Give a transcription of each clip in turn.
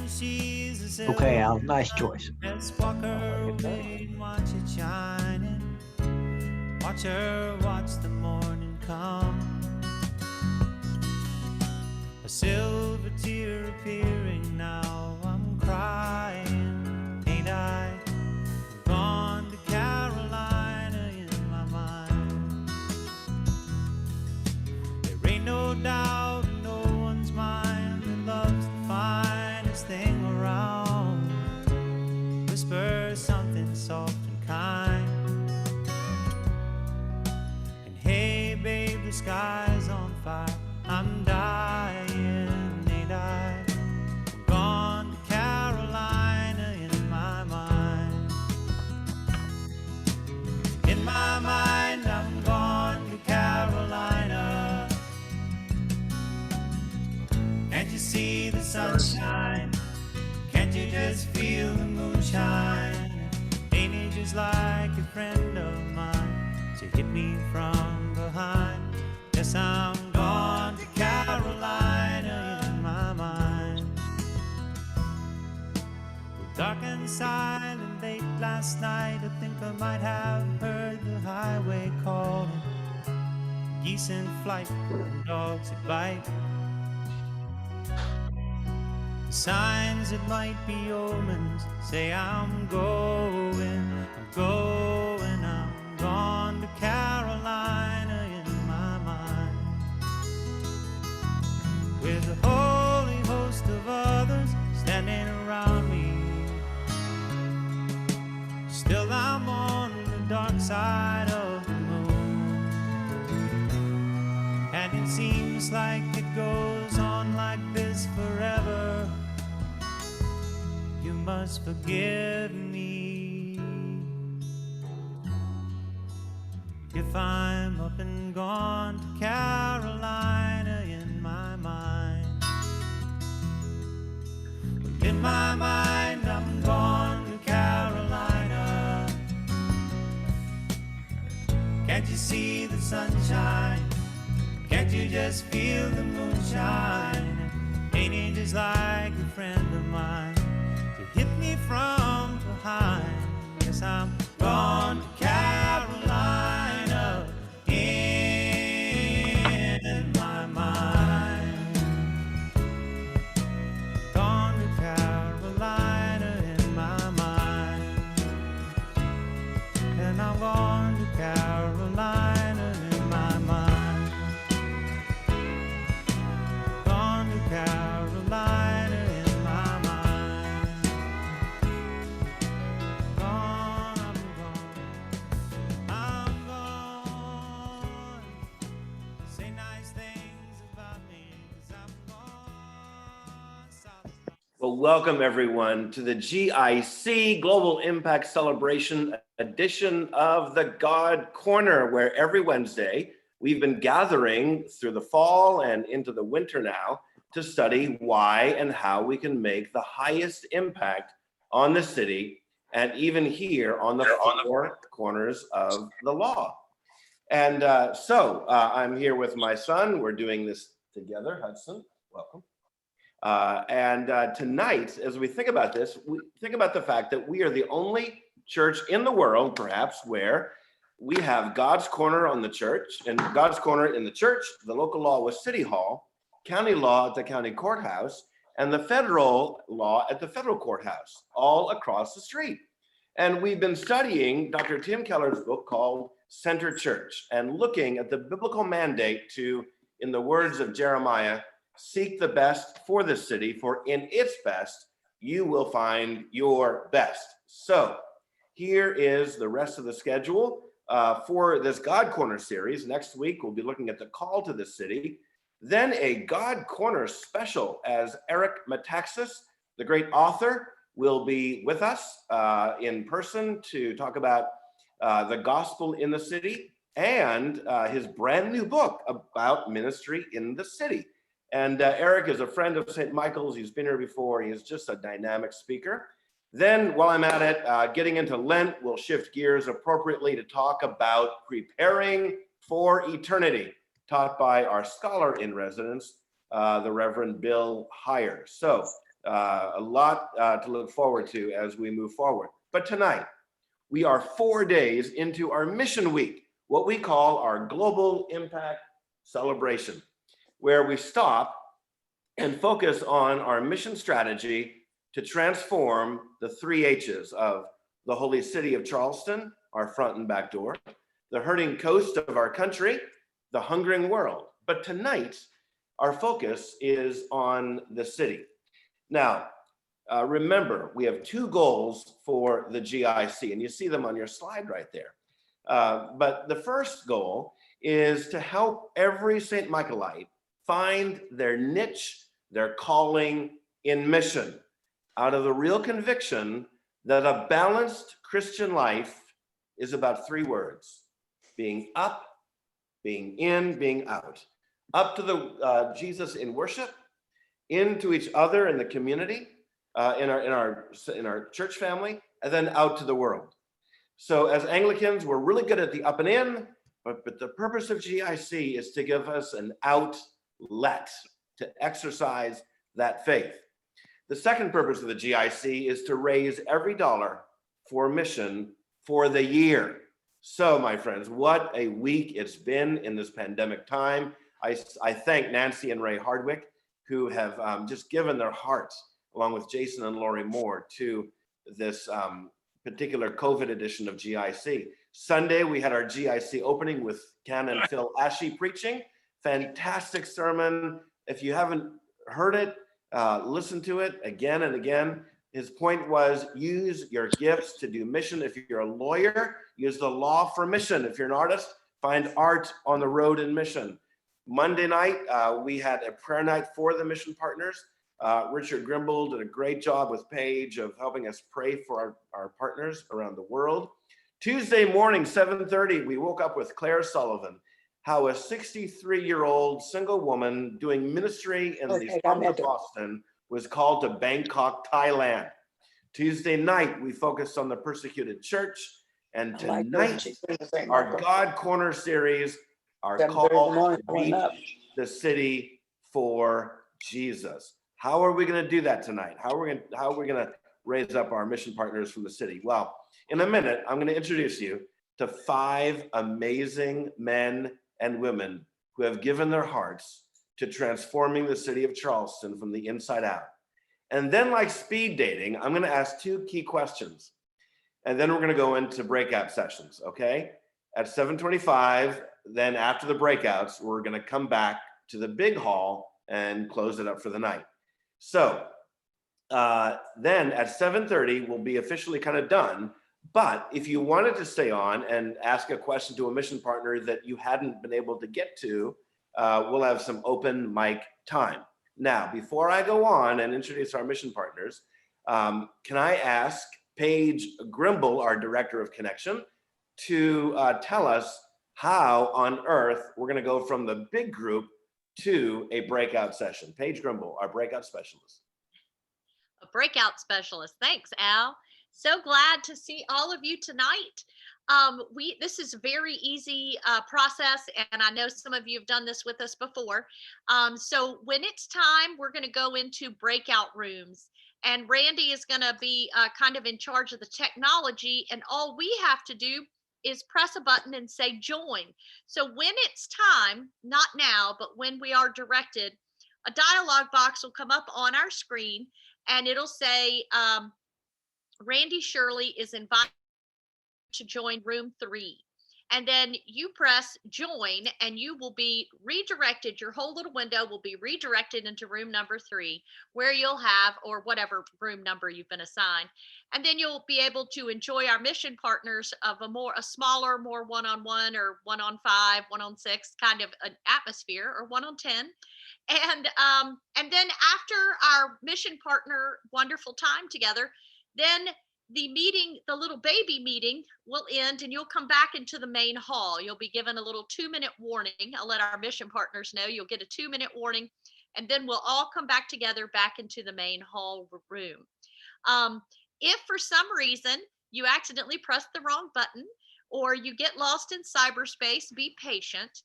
Okay, Al, nice choice. Let's walk her away and watch it shining. Watch her watch the morning come. A silver tear appearing now. I'm crying, ain't I? Gone to Carolina in my mind. There ain't no doubt in no one's mind that love's the finest thing around. Whisper something soft and kind. And hey, babe, the sky's on fire. I'm dying, ain't I? I'm gone to Carolina in my mind. In my mind, I'm gone to Carolina. Can't you see the sunshine? Can't you just feel the moonshine? Ain't it just like a friend of mine to hit me from behind? Yes, I'm gone to Carolina in my mind. Dark and silent late last night, I think I might have heard the highway calling. Geese in flight and dogs that bite. The signs that might be omens say I'm going, I'm gone to Carolina in my mind. With a holy host of others standing around me. Still I'm on the dark side of the moon. And it seems like it goes on like this forever. You must forgive me if I'm up and gone to Carolina in my mind. In my mind, I'm gone to Carolina. Can't you see the sunshine? Can't you just feel the moonshine? Ain't it just like a friend of mine to hit me from behind? Yes, I'm gone to Carolina in my mind. Gone to Carolina in my mind. And I'm gone to Carolina in my mind. Gone to Carolina in my mind. Gone, I'm gone. Say nice things about me, 'cause I'm gone south. Well, welcome everyone to the GIC Global Impact Celebration edition of the God Corner, where every Wednesday we've been gathering through the fall and into the winter now to study why and how we can make the highest impact on the city and even here on the four corners of the law. And so I'm here with my son. We're doing this together. Hudson, welcome. And tonight, as we think about this, we think about the fact that we are the only church in the world, perhaps, where we have God's Corner on the church, and God's Corner in the church, the local law was City Hall, county law at the county courthouse, and the federal law at the federal courthouse, all across the street. And we've been studying Dr. Tim Keller's book called Center Church, and looking at the biblical mandate to, in the words of Jeremiah, seek the best for the city, for in its best, you will find your best. So here is the rest of the schedule for this God Corner series. Next week, we'll be looking at the call to the city. Then a God Corner special as Eric Metaxas, the great author, will be with us in person to talk about the gospel in the city and his brand new book about ministry in the city. And Eric is a friend of St. Michael's. He's been here before. He is just a dynamic speaker. Then while I'm at it, getting into Lent, we'll shift gears appropriately to talk about preparing for eternity, taught by our scholar in residence, the Reverend Bill Heyer. So A lot to look forward to as we move forward. But tonight, we are 4 days into our mission week, what we call our Global Impact Celebration, where we stop and focus on our mission strategy to transform the 3 H's of the holy city of Charleston, our front and back door, the hurting coast of our country, the hungering world. But tonight, our focus is on the city. Now, remember, we have 2 goals for the GIC, and you see them on your slide right there. But the first goal is to help every St. Michaelite find their niche, their calling in mission, out of the real conviction that a balanced Christian life is about 3 words: being up, being in, being out. Up to the Jesus in worship, into each other in the community, in our church family, and then out to the world. So as Anglicans, we're really good at the up and in, but the purpose of GIC is to give us an outlet to exercise that faith. The second purpose of the GIC is to raise every dollar for mission for the year. So my friends, what a week it's been in this pandemic time. I thank Nancy and Ray Hardwick, who have just given their hearts, along with Jason and Lori Moore, to this particular COVID edition of GIC. Sunday, we had our GIC opening with Canon Phil Ashe preaching. Fantastic sermon. If you haven't heard it, listen to it again and again. His point was, use your gifts to do mission. If you're a lawyer, use the law for mission. If you're an artist, find art on the road in mission. Monday night, we had a prayer night for the mission partners. Richard Grimble did a great job with Paige of helping us pray for our partners around the world. Tuesday morning, 7:30, we woke up with Claire Sullivan, how a 63-year-old single woman doing ministry in the slums of Boston was called to Bangkok, Thailand. Tuesday night, we focused on the persecuted church. And tonight, our God Corner series, our call to reach the city for Jesus. How are we going to do that tonight? How are we going to raise up our mission partners from the city? Well, in a minute, I'm going to introduce you to 5 amazing men and women who have given their hearts to transforming the city of Charleston from the inside out. And then, like speed dating, I'm going to ask 2 key questions. And then we're going to go into breakout sessions, okay? At 7:25, then after the breakouts, we're going to come back to the big hall and close it up for the night. So then at 7:30, we'll be officially kind of done. But if you wanted to stay on and ask a question to a mission partner that you hadn't been able to get to, we'll have some open mic time. Now, before I go on and introduce our mission partners, can I ask Paige Grimble, our Director of Connection, to tell us how on earth we're going to go from the big group to a breakout session. Paige Grimble, our breakout specialist. A breakout specialist. Thanks, Al. So glad to see all of you tonight. This is a very easy process, and I know some of you have done this with us before. So when it's time, we're going to go into breakout rooms, and Randy is going to be kind of in charge of the technology, and all we have to do is press a button and say join. So when it's time, not now, but when we are directed, a dialog box will come up on our screen, and it'll say, Randy Shirley is invited to join room 3. And then you press join and you will be redirected. Your whole little window will be redirected into room number 3, where you'll have, or whatever room number you've been assigned. And then you'll be able to enjoy our mission partners of a smaller, more one-on-one or 1-on-5, 1-on-6 kind of an atmosphere, or 1-on-10. And then after our mission partner wonderful time together, then the meeting, the little baby meeting, will end and you'll come back into the main hall. You'll be given a little 2-minute warning. I'll let our mission partners know. You'll get a 2-minute warning, and then we'll all come back together back into the main hall room. If for some reason you accidentally press the wrong button or you get lost in cyberspace, be patient.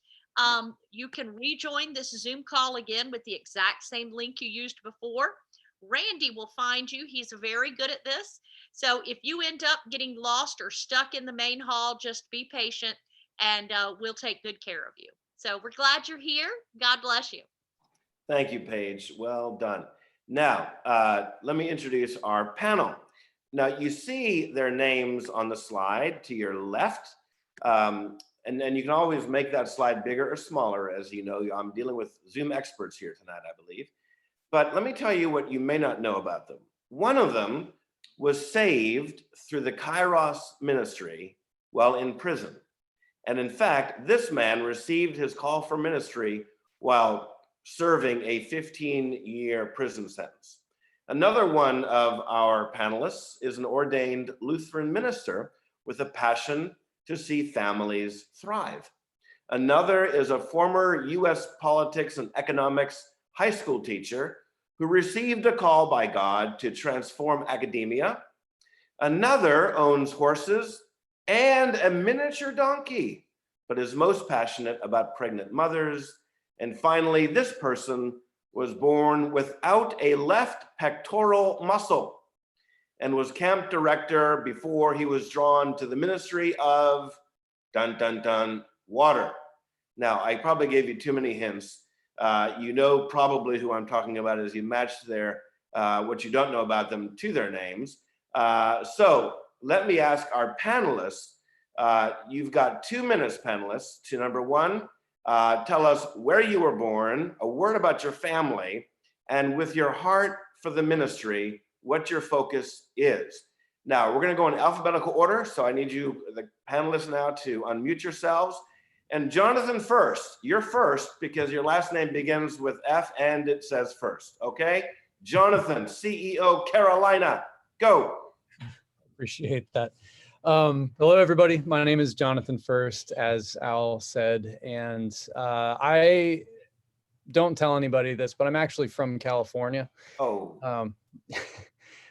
You can rejoin this Zoom call again with the exact same link you used before. Randy will find you. He's very good at this. So if you end up getting lost or stuck in the main hall, just be patient and we'll take good care of you. So we're glad you're here. God bless you. Thank you, Paige. Well done. Now, let me introduce our panel. Now, you see their names on the slide to your left. And then you can always make that slide bigger or smaller. As you know, I'm dealing with Zoom experts here tonight, I believe. But let me tell you what you may not know about them. One of them was saved through the Kairos ministry while in prison. And in fact, this man received his call for ministry while serving a 15-year prison sentence. Another one of our panelists is an ordained Lutheran minister with a passion to see families thrive. Another is a former US politics and economics high school teacher who received a call by God to transform academia. Another owns horses and a miniature donkey, but is most passionate about pregnant mothers. And finally, this person was born without a left pectoral muscle and was camp director before he was drawn to the ministry of water. Now, I probably gave you too many hints. You know probably who I'm talking about as you matched their what you don't know about them to their names. So let me ask our panelists. You've got 2 minutes, panelists, to number one, tell us where you were born, a word about your family, and with your heart for the ministry, what your focus is. Now, we're going to go in alphabetical order, so I need you, the panelists, now to unmute yourselves. And Jonathan first. You're first because your last name begins with F and it says first, okay? Jonathan, CEO, Carolina, go. Appreciate that. Hello, everybody. My name is Jonathan First, as Al said, and I don't tell anybody this, but I'm actually from California. Oh.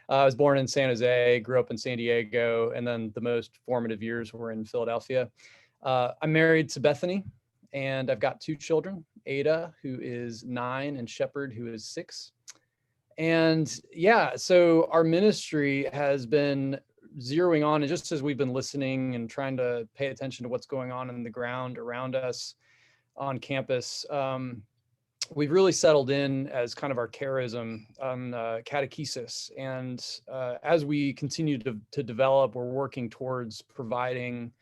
I was born in San Jose, grew up in San Diego, and then the most formative years were in Philadelphia. I'm married to Bethany, and I've got 2 children, Ada, who is 9, and Shepherd, who is 6. And yeah, so our ministry has been zeroing on, and just as we've been listening and trying to pay attention to what's going on in the ground around us on campus, we've really settled in as kind of our charism on catechesis. And as we continue to develop, we're working towards providing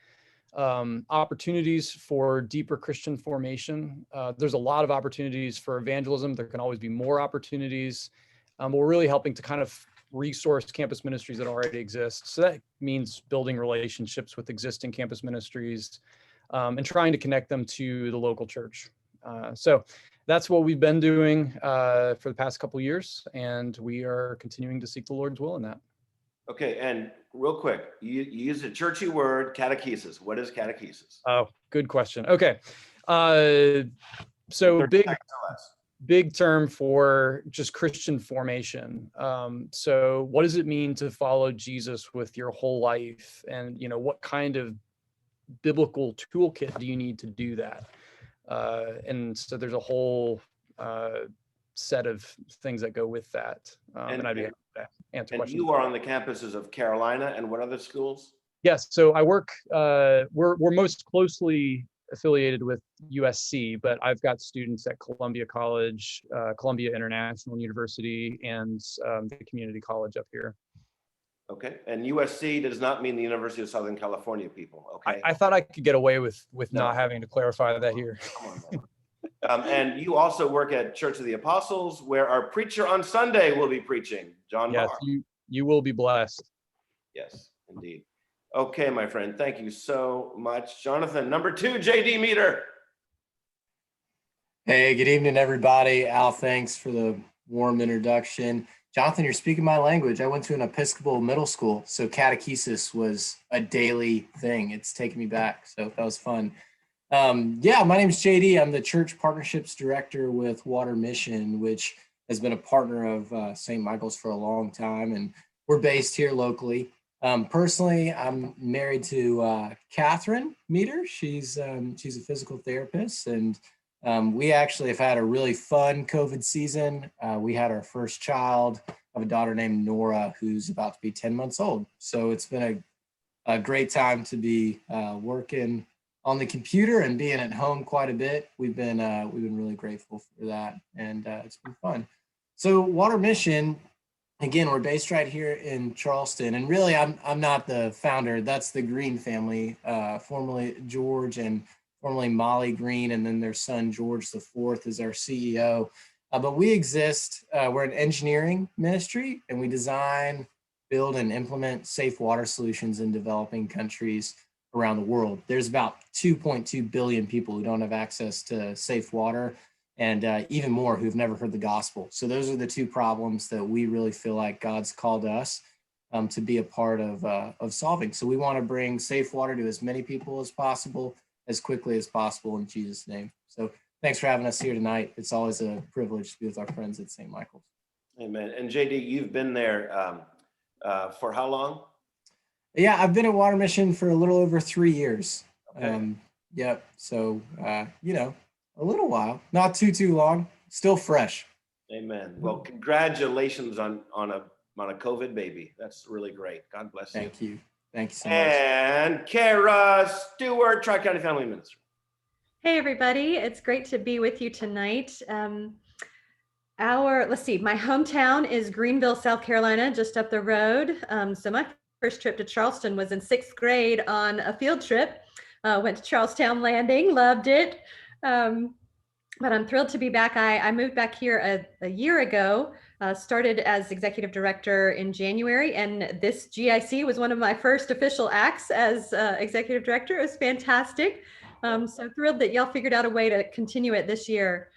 opportunities for deeper Christian formation. There's a lot of opportunities for evangelism. There can always be more opportunities. But we're really helping to kind of resource campus ministries that already exist. So that means building relationships with existing campus ministries and trying to connect them to the local church. So that's what we've been doing for the past couple of years, and we are continuing to seek the Lord's will in that. Okay, and real quick, you use a churchy word, catechesis. What is catechesis? Oh, good question. Okay, so big term for just Christian formation. So what does it mean to follow Jesus with your whole life? And, you know, what kind of biblical toolkit do you need to do that? And so there's a whole set of things that go with that. And I'd be happy to answer questions. You are on the campuses of Carolina and what other schools? Yes, so I work, we're most closely affiliated with USC, but I've got students at Columbia College, Columbia International University, and the community college up here. Okay, and USC does not mean the University of Southern California, people, okay? I thought I could get away with not having to clarify that here. Come on, and you also work at Church of the Apostles, where our preacher on Sunday will be preaching, John Barr. Yes, you will be blessed. Yes, indeed. Okay, my friend, thank you so much. Jonathan, number 2, JD Meter. Hey, good evening, everybody. Al, thanks for the warm introduction. Jonathan, you're speaking my language. I went to an Episcopal middle school, so catechesis was a daily thing. It's taken me back, so that was fun. Yeah, my name is JD. I'm the Church Partnerships Director with Water Mission, which has been a partner of St. Michael's for a long time, and we're based here locally. Personally, I'm married to Catherine Meter. She's a physical therapist, and we actually have had a really fun COVID season. We had our first child I have a daughter named Nora who's about to be 10 months old. So it's been a great time to be working on the computer and being at home quite a bit. We've been really grateful for that, and it's been fun. So Water Mission, again, we're based right here in Charleston, and really, I'm not the founder. That's the Green family, formerly George and formerly Molly Green, and then their son George the Fourth is our CEO. But we exist. We're an engineering ministry, and we design, build, and implement safe water solutions in developing countries around the world. There's about 2.2 billion people who don't have access to safe water, and even more who've never heard the gospel. So those are the two problems that we really feel like God's called us to be a part of solving. So we want to bring safe water to as many people as possible, as quickly as possible, in Jesus' name. So thanks for having us here tonight. It's always a privilege to be with our friends at St. Michael's. Amen. And JD, you've been there for how long? Yeah, I've been at Water Mission for a little over 3 years. Okay. Yep. So, a little while, not too long, still fresh. Amen. Well, congratulations on a COVID baby. That's really great. God bless you. Thank you. Thank you so much. And Kara Stewart, Tri-County Family Minister. Hey, everybody. It's great to be with you tonight. Let's see, my hometown is Greenville, South Carolina, just up the road. So my first trip to Charleston was in 6th grade on a field trip. Went to Charlestown Landing, loved it. But I'm thrilled to be back. I moved back here a year ago, started as executive director in January, and this GIC was one of my first official acts as executive director. It was fantastic. So thrilled that y'all figured out a way to continue it this year.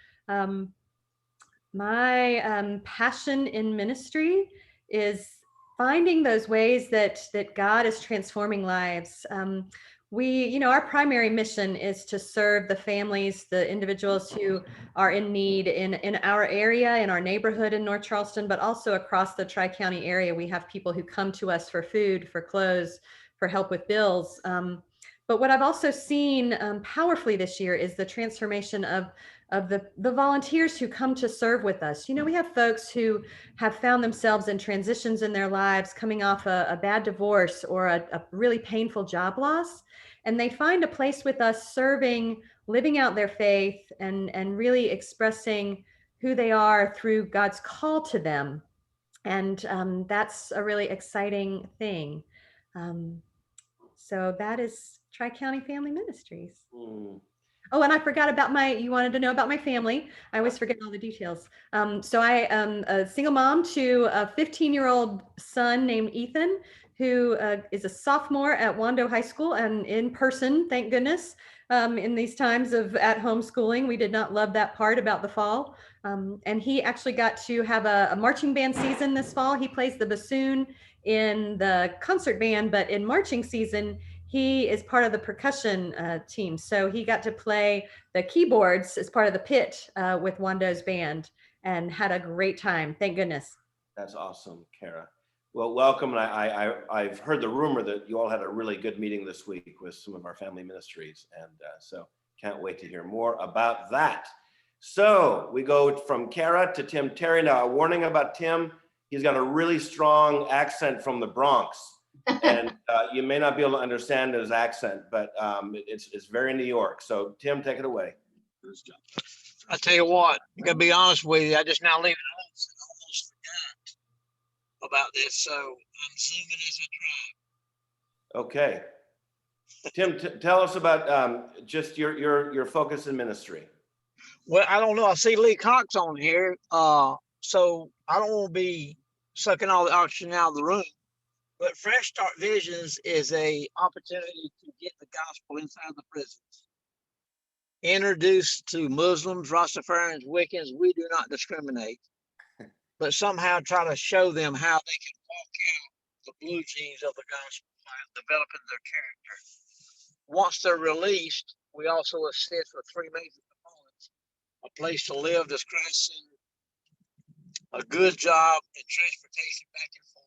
My passion in ministry is finding those ways that God is transforming lives. Our primary mission is to serve the families, the individuals who are in need in our area, in our neighborhood in North Charleston, but also across the Tri-County area. We have people who come to us for food, for clothes, for help with bills. But what I've also seen powerfully this year is the transformation of the volunteers who come to serve with us. We have folks who have found themselves in transitions in their lives, coming off a bad divorce or a really painful job loss. And they find a place with us serving, living out their faith, and really expressing who they are through God's call to them. And that's a really exciting thing. So that is Tri-County Family Ministries. Oh, and I forgot about you wanted to know about my family. I always forget all the details. So I am a single mom to a 15-year-old son named Ethan, who is a sophomore at Wando High School and in person, thank goodness. In these times of at-home schooling, we did not love that part about the fall. And he actually got to have a marching band season this fall. He plays the bassoon in the concert band, but in marching season, he is part of the percussion team. So he got to play the keyboards as part of the pit with Wando's band and had a great time. Thank goodness. That's awesome, Kara. Well, welcome. And I've heard the rumor that you all had a really good meeting this week with some of our family ministries. And so can't wait to hear more about that. So we go from Kara to Tim Terry. Now, a warning about Tim. He's got a really strong accent from the Bronx. And you may not be able to understand his accent, but it's very New York. So Tim, take it away. I tell you what, I'm gonna be honest with you. I just now leaving home, so I almost forgot about this. So I'm zooming as I try. Okay. Tim, tell us about just your focus in ministry. Well, I don't know. I see Lee Cox on here, so I don't want to be sucking all the oxygen out of the room. But Fresh Start Visions is a opportunity to get the gospel inside the prisons. Introduced to Muslims, Rastafarians, Wiccans, we do not discriminate, but somehow try to show them how they can walk out the blue jeans of the gospel by developing their character. Once they're released, we also assist with 3 major components: a place to live that's Christ-centered, a good job, and transportation back and forth.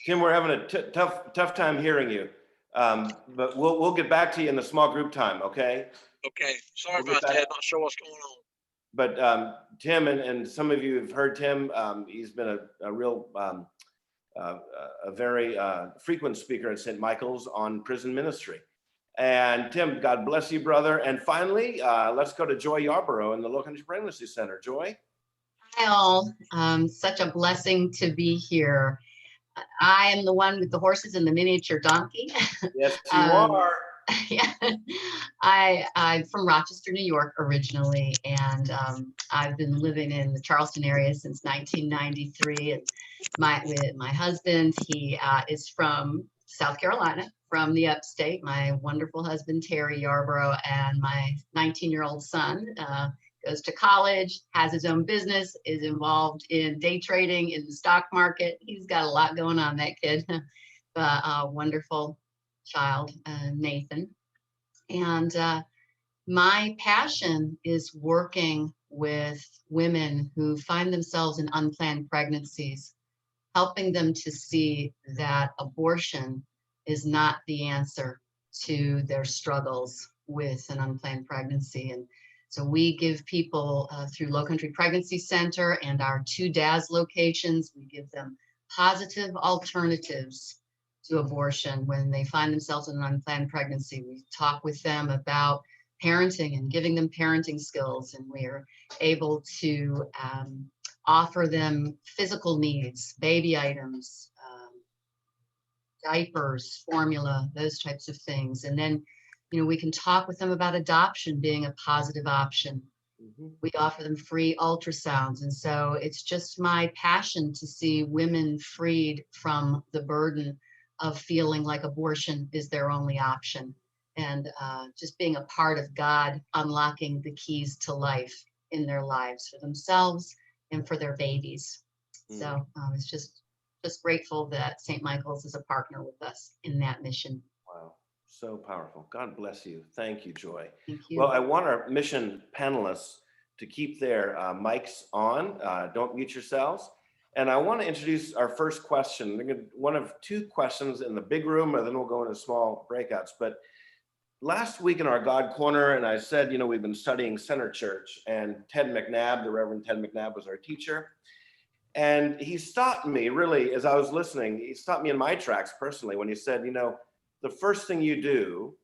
Tim, we're having a tough time hearing you, but we'll get back to you in the small group time, okay? Okay, sorry about that. Not sure what's going on. But Tim, and some of you have heard Tim, he's been a real, a very frequent speaker at St. Michael's on prison ministry. And Tim, God bless you, brother. And finally, let's go to Joy Yarborough in the Low Country Pregnancy Center. Joy? Hi all, such a blessing to be here. I am the one with the horses and the miniature donkey. Yes, you are. Yeah, I'm from Rochester, New York originally, and I've been living in the Charleston area since 1993. And with my husband, he is from South Carolina, from the upstate. My wonderful husband, Terry Yarborough, and my 19-year-old son goes to college, has his own business, is involved in day trading in the stock market. He's got a lot going on, that kid. But wonderful child, Nathan. And my passion is working with women who find themselves in unplanned pregnancies, helping them to see that abortion is not the answer to their struggles with an unplanned pregnancy. And so we give people through Low Country Pregnancy Center and our 2 DAS locations, we give them positive alternatives to abortion when they find themselves in an unplanned pregnancy. We talk with them about parenting and giving them parenting skills, and we're able to offer them physical needs, baby items, diapers, formula, those types of things. And then, we can talk with them about adoption being a positive option. We offer them free ultrasounds. And so it's just my passion to see women freed from the burden of feeling like abortion is their only option, and just being a part of God unlocking the keys to life in their lives for themselves and for their babies. So it's just grateful that St. Michael's is a partner with us in that mission. Wow, so powerful. God bless you. Thank you, Joy. Thank you. Well, I want our mission panelists to keep their mics on. Don't mute yourselves. And I want to introduce our first question. One of 2 questions in the big room, and then we'll go into small breakouts. But last week in our God Corner, and I said, we've been studying Center Church, and Ted McNabb, the Reverend Ted McNabb, was our teacher. And he stopped me, really, as I was listening, he stopped me in my tracks personally when he said, the first thing you do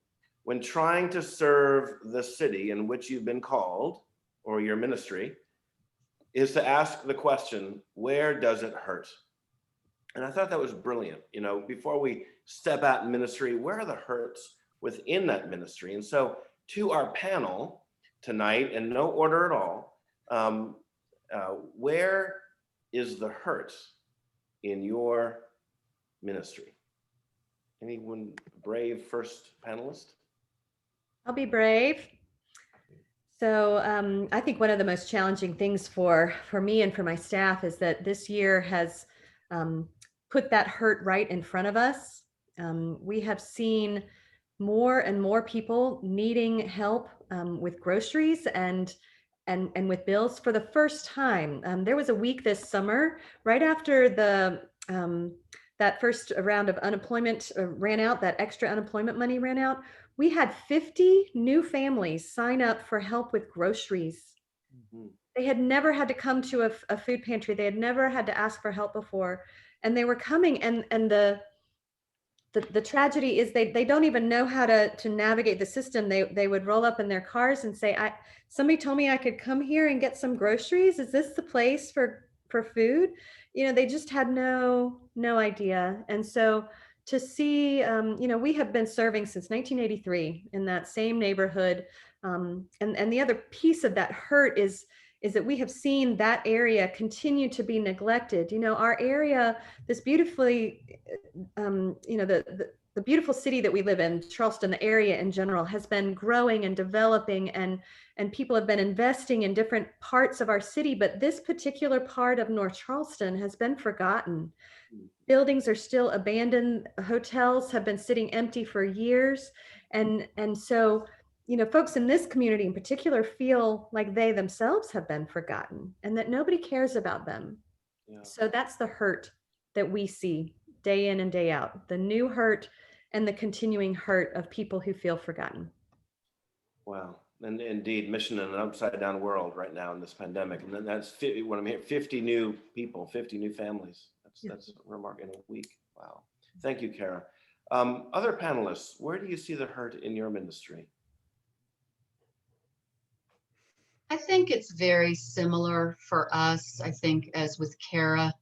when trying to serve the city in which you've been called, or your ministry, is to ask the question, where does it hurt? And I thought that was brilliant. Before we step out in ministry, where are the hurts within that ministry? And so to our panel tonight, in no order at all, where is the hurt in your ministry? Anyone brave first panelist? I'll be brave. So I think one of the most challenging things for me and for my staff is that this year has put that hurt right in front of us. We have seen more and more people needing help with groceries and with bills for the first time. There was a week this summer, right after that first round of unemployment ran out, that extra unemployment money ran out. We had 50 new families sign up for help with groceries. They had never had to come to a food pantry. They had never had to ask for help before. And they were coming, and the tragedy is they don't even know how to navigate the system. They would roll up in their cars and say, somebody told me I could come here and get some groceries. Is this the place for food? They just had no idea. And so to see, we have been serving since 1983 in that same neighborhood. And the other piece of that hurt is that we have seen that area continue to be neglected. Our area, this beautifully, the beautiful city that we live in, Charleston, the area in general, has been growing and developing, and people have been investing in different parts of our city. But this particular part of North Charleston has been forgotten. Buildings are still abandoned. Hotels have been sitting empty for years. And so, folks in this community in particular feel like they themselves have been forgotten and that nobody cares about them. Yeah. So that's the hurt that we see day in and day out, the new hurt and the continuing hurt of people who feel forgotten. Wow. And indeed, mission in an upside down world right now in this pandemic. And then that's 50, when I'm here, 50 new people, 50 new families. That's remarkable in a week. Wow. Thank you, Kara. Other panelists, where do you see the hurt in your ministry? I think it's very similar for us. I think as with Kara,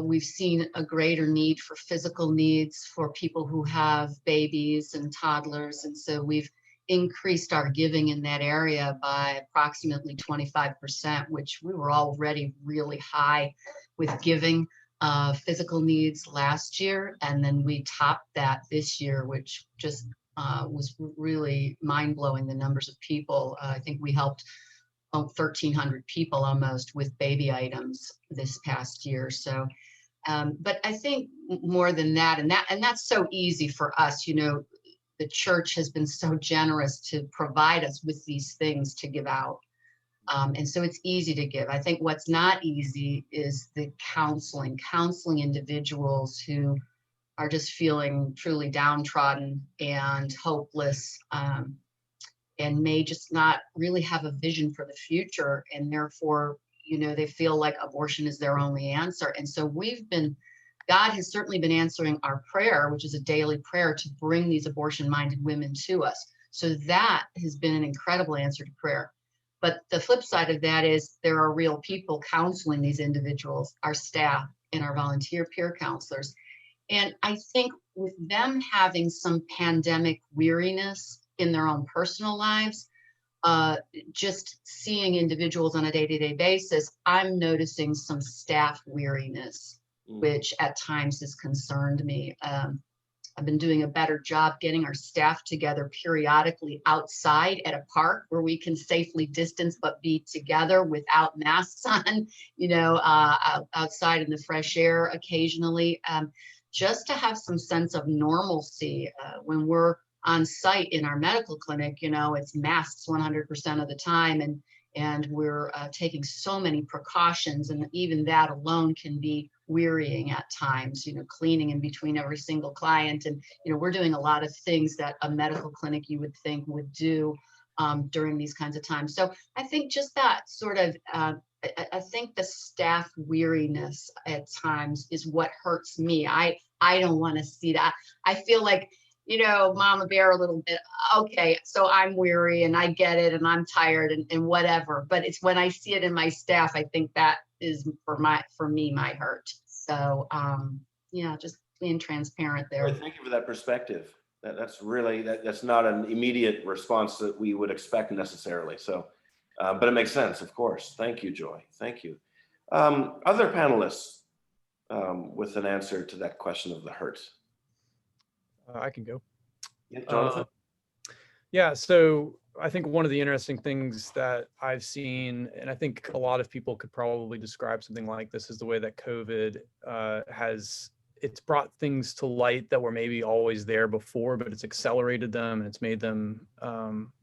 we've seen a greater need for physical needs for people who have babies and toddlers. And so we've increased our giving in that area by approximately 25%, which we were already really high with giving physical needs last year. And then we topped that this year, which just was really mind-blowing, the numbers of people. I think we helped 1,300 people almost with baby items this past year. So, but I think more than that, and that's so easy for us. You know, the church has been so generous to provide us with these things to give out. And so it's easy to give. I think what's not easy is the counseling individuals who are just feeling truly downtrodden and hopeless, and may just not really have a vision for the future. And therefore, you know, they feel like abortion is their only answer. And so God has certainly been answering our prayer, which is a daily prayer, to bring these abortion-minded women to us. So that has been an incredible answer to prayer. But the flip side of that is there are real people counseling these individuals, our staff and our volunteer peer counselors. And I think with them having some pandemic weariness in their own personal lives, just seeing individuals on a day-to-day basis, I'm noticing some staff weariness, which at times has concerned me. I've been doing a better job getting our staff together periodically outside at a park where we can safely distance but be together without masks on, you know, outside in the fresh air occasionally, just to have some sense of normalcy when we're on site in our medical clinic. You know, it's masks 100% of the time, and we're taking so many precautions, and even that alone can be wearying at times, you know, cleaning in between every single client. And, you know, we're doing a lot of things that a medical clinic you would think would do during these kinds of times. So I think just that sort of, I think the staff weariness at times is what hurts me. I don't want to see that. I feel like, you know, Mama Bear a little bit. Okay, so I'm weary and I get it and I'm tired and whatever. But it's when I see it in my staff, I think that is for me my hurt. So yeah, just being transparent there. Thank you for that perspective. That's really that's not an immediate response that we would expect necessarily. So, but it makes sense, of course. Thank you, Joy. Thank you. Other panelists with an answer to that question of the hurt. I can go. Yeah, Jonathan. Yeah, so I think one of the interesting things that I've seen, and I think a lot of people could probably describe something like this, is the way that COVID it's brought things to light that were maybe always there before, but it's accelerated them and it's made them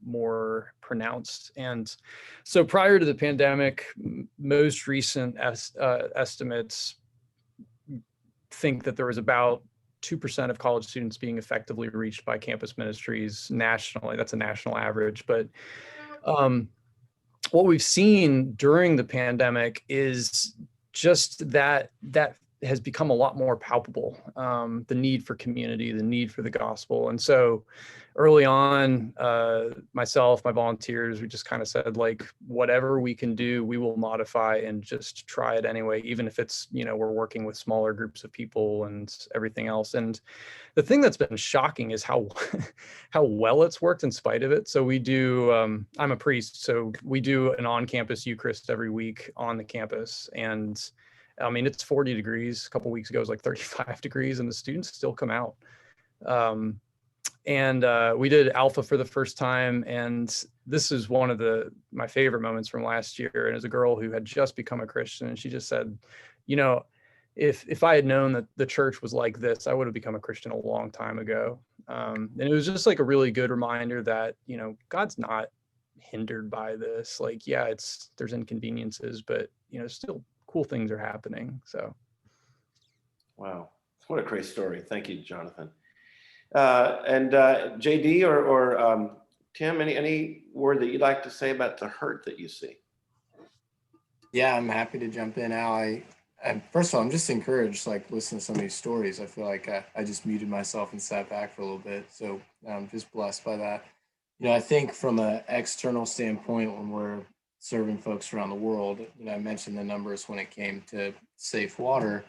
more pronounced. And so prior to the pandemic, most recent estimates think that there was about 2% of college students being effectively reached by campus ministries nationally. That's a national average. But what we've seen during the pandemic is just that has become a lot more palpable, the need for community, the need for the gospel. And so early on, myself, my volunteers, we just kind of said, like, whatever we can do, we will modify and just try it anyway, even if it's, you know, we're working with smaller groups of people and everything else. And the thing that's been shocking is how well it's worked in spite of it. So we do, I'm a priest, so we do an on-campus Eucharist every week on the campus. And I mean, it's 40 degrees. A couple of weeks ago, it was like 35 degrees, and the students still come out. And we did Alpha for the first time, and this is one of my favorite moments from last year. And it was a girl who had just become a Christian, and she just said, you know, if I had known that the church was like this, I would have become a Christian a long time ago. And it was just like a really good reminder that, you know, God's not hindered by this. Like, yeah, there's inconveniences, but, you know, still cool things are happening. So, wow, what a great story! Thank you, Jonathan. And JD or Tim, any word that you'd like to say about the hurt that you see? Yeah, I'm happy to jump in, Al. First of all, I'm just encouraged, like listening to some of these stories. I feel like I just muted myself and sat back for a little bit. So I'm just blessed by that. I think from an external standpoint, when we're serving folks around the world, I mentioned the numbers when it came to safe water,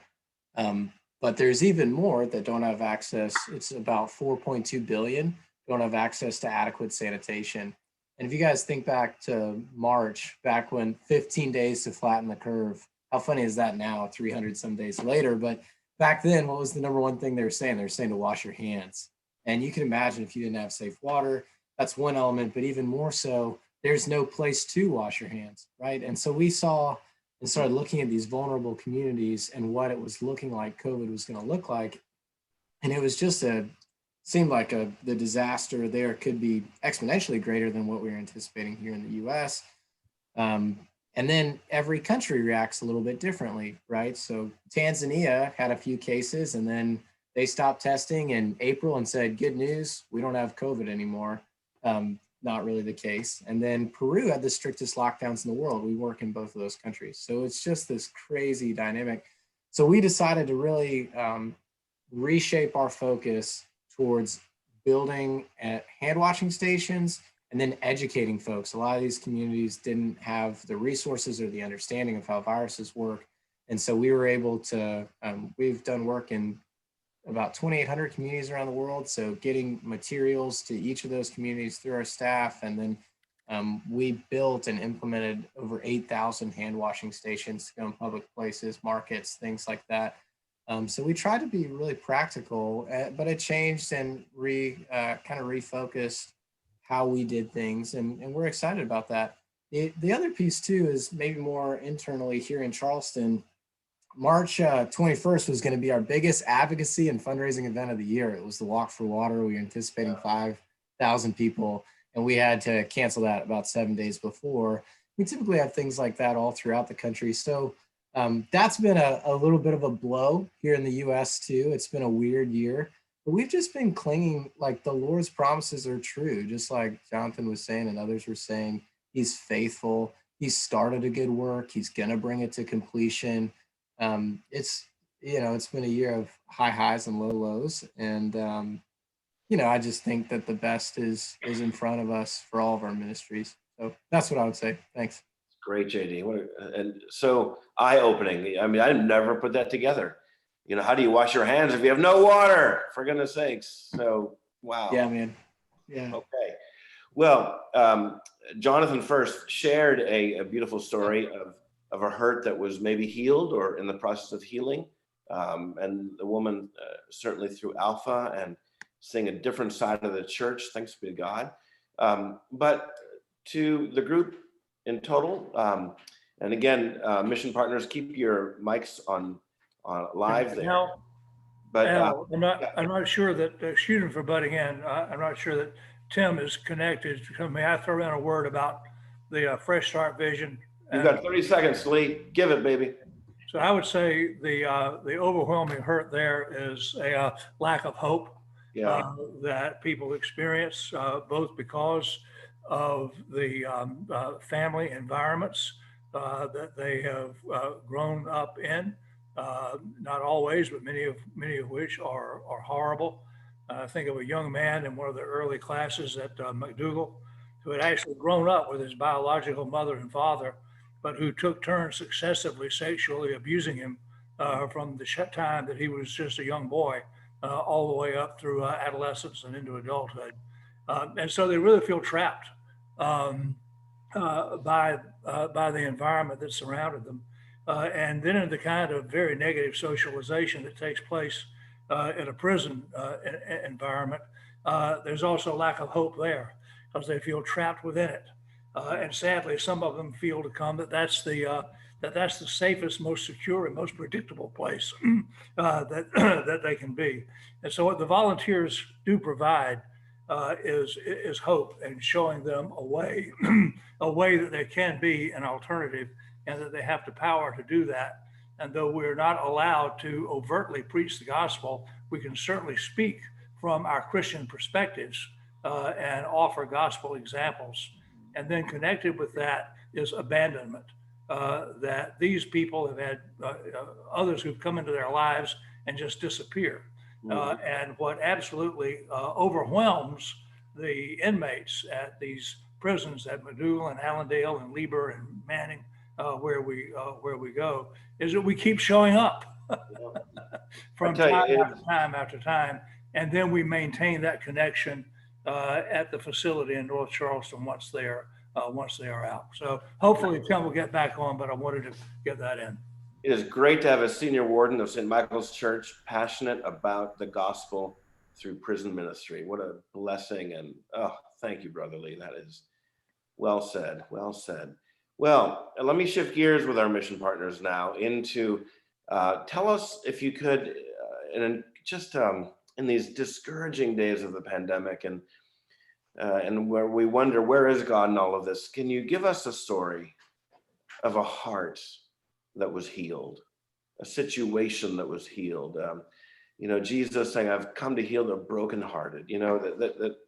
but there's even more that don't have access. It's about 4.2 billion don't have access to adequate sanitation. And if you guys think back to March, back when 15 days to flatten the curve, how funny is that now, 300 some days later? But back then, what was the number one thing they were saying? They were saying to wash your hands. And you can imagine if you didn't have safe water, that's one element, but even more so, there's no place to wash your hands, right? And so we saw and started looking at these vulnerable communities and what it was looking like COVID was going to look like. And it was just seemed like the disaster there could be exponentially greater than what we were anticipating here in the US. And then every country reacts a little bit differently, right? So Tanzania had a few cases and then they stopped testing in April and said, good news, we don't have COVID anymore. Not really the case. And then Peru had the strictest lockdowns in the world. We work in both of those countries. So it's just this crazy dynamic. So we decided to really reshape our focus towards building hand washing stations and then educating folks. A lot of these communities didn't have the resources or the understanding of how viruses work. And so we were able to, we've done work in about 2,800 communities around the world. So getting materials to each of those communities through our staff. And then we built and implemented over 8,000 hand washing stations to go in public places, markets, things like that. So we tried to be really practical, but it changed and kind of refocused how we did things. And we're excited about that. The other piece too is maybe more internally here in Charleston. March 21st was going to be our biggest advocacy and fundraising event of the year. It was the Walk for Water. We were anticipating 5,000 people, and we had to cancel that about 7 days before. We typically have things like that all throughout the country. So that's been a little bit of a blow here in the US too. It's been a weird year, but we've just been clinging, like the Lord's promises are true. Just like Jonathan was saying and others were saying, he's faithful. He's started a good work. He's going to bring it to completion. It's been a year of high highs and low lows. And, I just think that the best is in front of us for all of our ministries. So that's what I would say. Thanks. Great, JD. And so eye-opening. I mean, I never put that together. How do you wash your hands if you have no water? For goodness sakes. So, wow. Yeah, man. Yeah. Okay. Well, Jonathan first shared a beautiful story of a hurt that was maybe healed or in the process of healing. And the woman certainly through Alpha and seeing a different side of the church, thanks be to God. But to the group in total, and again, mission partners, keep your mics on live there. Al, But Al, I'm not sure that, excuse me for butting in, I'm not sure that Tim is connected. May I throw in a word about the Fresh Start vision? you've got 30 seconds, Lee. Give it, baby. So I would say the overwhelming hurt there is a lack of hope that people experience, both because of the family environments that they have grown up in. Not always, but many of which are horrible. Think of a young man in one of the early classes at McDougal who had actually grown up with his biological mother and father, but who took turns successively sexually abusing him from the time that he was just a young boy all the way up through adolescence and into adulthood. And so they really feel trapped by the environment that surrounded them. And then in the kind of very negative socialization that takes place in a prison environment, there's also a lack of hope there because they feel trapped within it. And sadly, some of them feel to come that that's the safest, most secure, and most predictable place that they can be. And so what the volunteers do provide is hope and showing them a way, a way that there can be an alternative and that they have the power to do that. And though we're not allowed to overtly preach the gospel, we can certainly speak from our Christian perspectives and offer gospel examples. And then connected with that is abandonment. That these people have had others who've come into their lives and just disappear. And what absolutely overwhelms the inmates at these prisons at Medulla and Allendale and Lieber and Manning, where we go, is that we keep showing up from time after time after time, and then we maintain that connection at the facility in North Charleston once they are out. So hopefully Tim will get back on, but I wanted to get that in. It is great to have a senior warden of St. Michael's Church passionate about the gospel through prison ministry. What a blessing. And thank you, Brother Lee. That is well said. Well said. Well, let me shift gears with our mission partners now into tell us, if you could, in these discouraging days of the pandemic and where we wonder, where is God in all of this? Can you give us a story of a heart that was healed, a situation that was healed? Jesus saying, "I've come to heal the brokenhearted."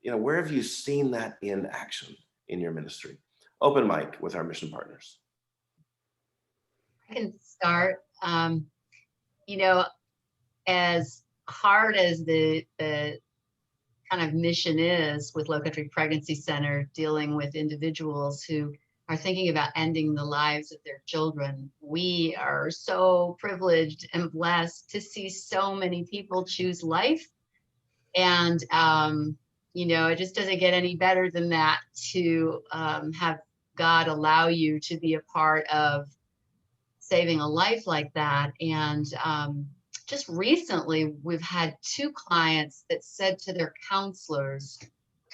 Where have you seen that in action in your ministry? Open mic with our mission partners. I can start. As hard as the kind of mission is with Low Country Pregnancy Center, dealing with individuals who are thinking about ending the lives of their children, we are so privileged and blessed to see so many people choose life. And, it just doesn't get any better than that to have God allow you to be a part of saving a life like that. And just recently, we've had 2 clients that said to their counselors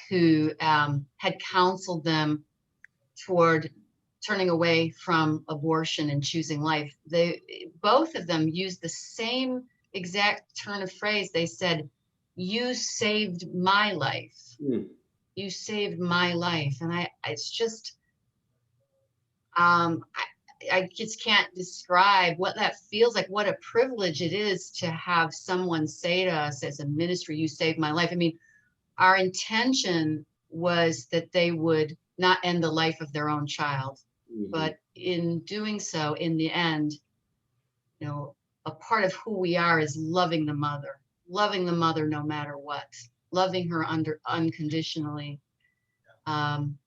who had counseled them toward turning away from abortion and choosing life. Both of them used the same exact turn of phrase. They said, "You saved my life. You saved my life." And I just can't describe what that feels like, what a privilege it is to have someone say to us as a ministry, "You saved my life." I mean, our intention was that they would not end the life of their own child. But in doing so, in the end, a part of who we are is loving the mother no matter what, loving her unconditionally. And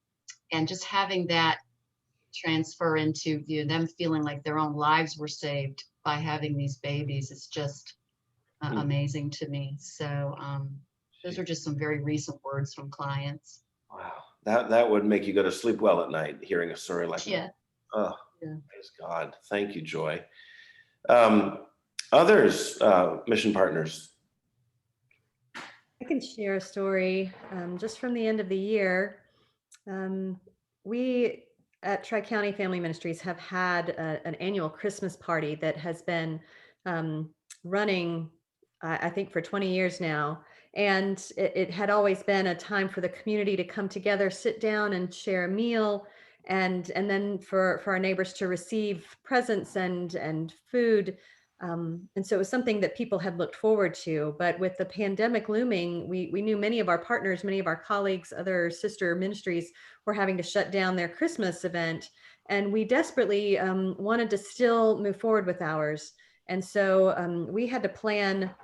just having that transfer into them feeling like their own lives were saved by having these babies is just amazing to me. So those are just some very recent words from clients. Wow, that would make you go to sleep well at night, hearing a story like that. Oh, yeah. Praise God. Thank you, Joy. Others, mission partners. I can share a story just from the end of the year. We at Tri-County Family Ministries have had an annual Christmas party that has been running, I think, for 20 years now. And it had always been a time for the community to come together, sit down and share a meal, and then for our neighbors to receive presents and food. And so it was something that people had looked forward to. But with the pandemic looming, we knew many of our partners, many of our colleagues, other sister ministries were having to shut down their Christmas event. And we desperately wanted to still move forward with ours. And so we had to plan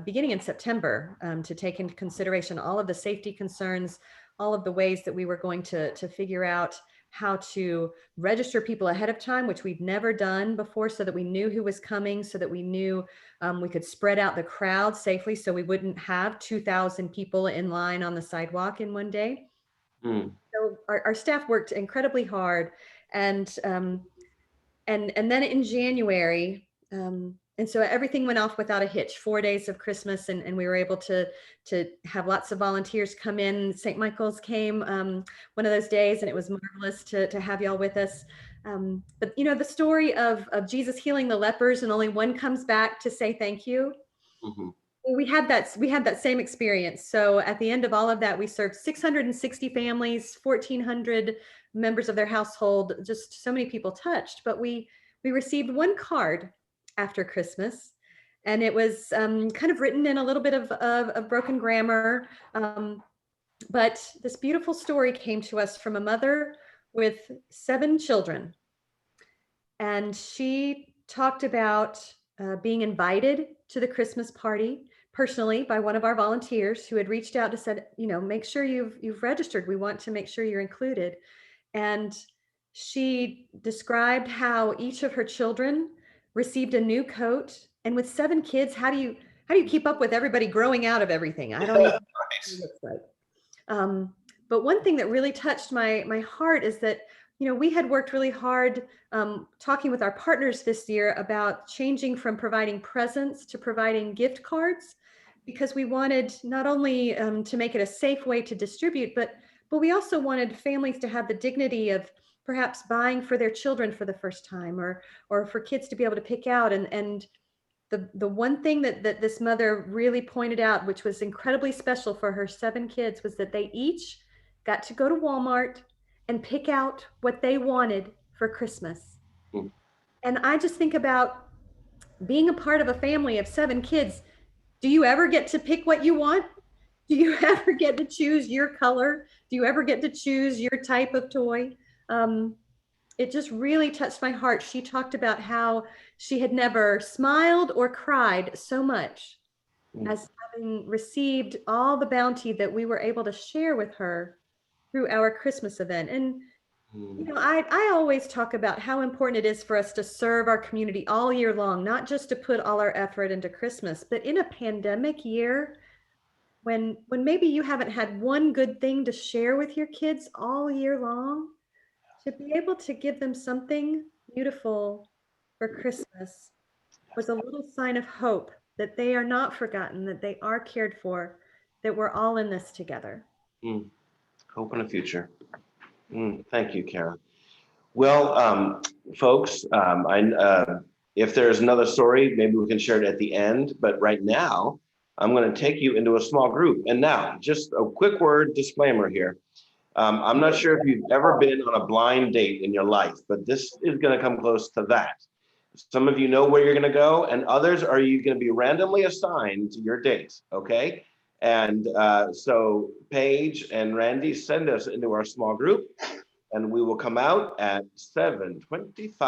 beginning in September to take into consideration all of the safety concerns, all of the ways that we were going to figure out how to register people ahead of time, which we've never done before, so that we knew who was coming, so that we knew we could spread out the crowd safely, so we wouldn't have 2,000 people in line on the sidewalk in one day. So our staff worked incredibly hard, and then in January, and so everything went off without a hitch. 4 days of Christmas, and we were able to have lots of volunteers come in. St. Michael's came one of those days, and it was marvelous to have y'all with us. But the story of Jesus healing the lepers, and only one comes back to say thank you. We had that same experience. So at the end of all of that, we served 660 families, 1,400 members of their household, just so many people touched. But we received one card after Christmas, and it was kind of written in a little bit of broken grammar. But this beautiful story came to us from a mother with 7 children. And she talked about being invited to the Christmas party personally by one of our volunteers who had reached out and said, make sure you've registered. We want to make sure you're included. And she described how each of her children received a new coat. And with 7 kids, how do you keep up with everybody growing out of everything? I don't even know what it looks like. But one thing that really touched my heart is that, we had worked really hard talking with our partners this year about changing from providing presents to providing gift cards, because we wanted not only to make it a safe way to distribute, but we also wanted families to have the dignity of perhaps buying for their children for the first time, or for kids to be able to pick out. And the one thing that this mother really pointed out, which was incredibly special for her 7 kids, was that they each got to go to Walmart and pick out what they wanted for Christmas. Mm. And I just think about being a part of a family of 7 kids. Do you ever get to pick what you want? Do you ever get to choose your color? Do you ever get to choose your type of toy? It just really touched my heart. She talked about how she had never smiled or cried so much as having received all the bounty that we were able to share with her through our Christmas event. And I always talk about how important it is for us to serve our community all year long, not just to put all our effort into Christmas, but in a pandemic year, when maybe you haven't had one good thing to share with your kids all year long, to be able to give them something beautiful for Christmas was a little sign of hope that they are not forgotten, that they are cared for, that we're all in this together. Hope in the future. Thank you, Kara. Well, folks, if there's another story, maybe we can share it at the end. But right now, I'm going to take you into a small group. And now, just a quick word disclaimer here. I'm not sure if you've ever been on a blind date in your life, but this is going to come close to that. Some of you know where you're going to go, and others are you going to be randomly assigned to your date, okay? And so Paige and Randy, send us into our small group, and we will come out at 7:25.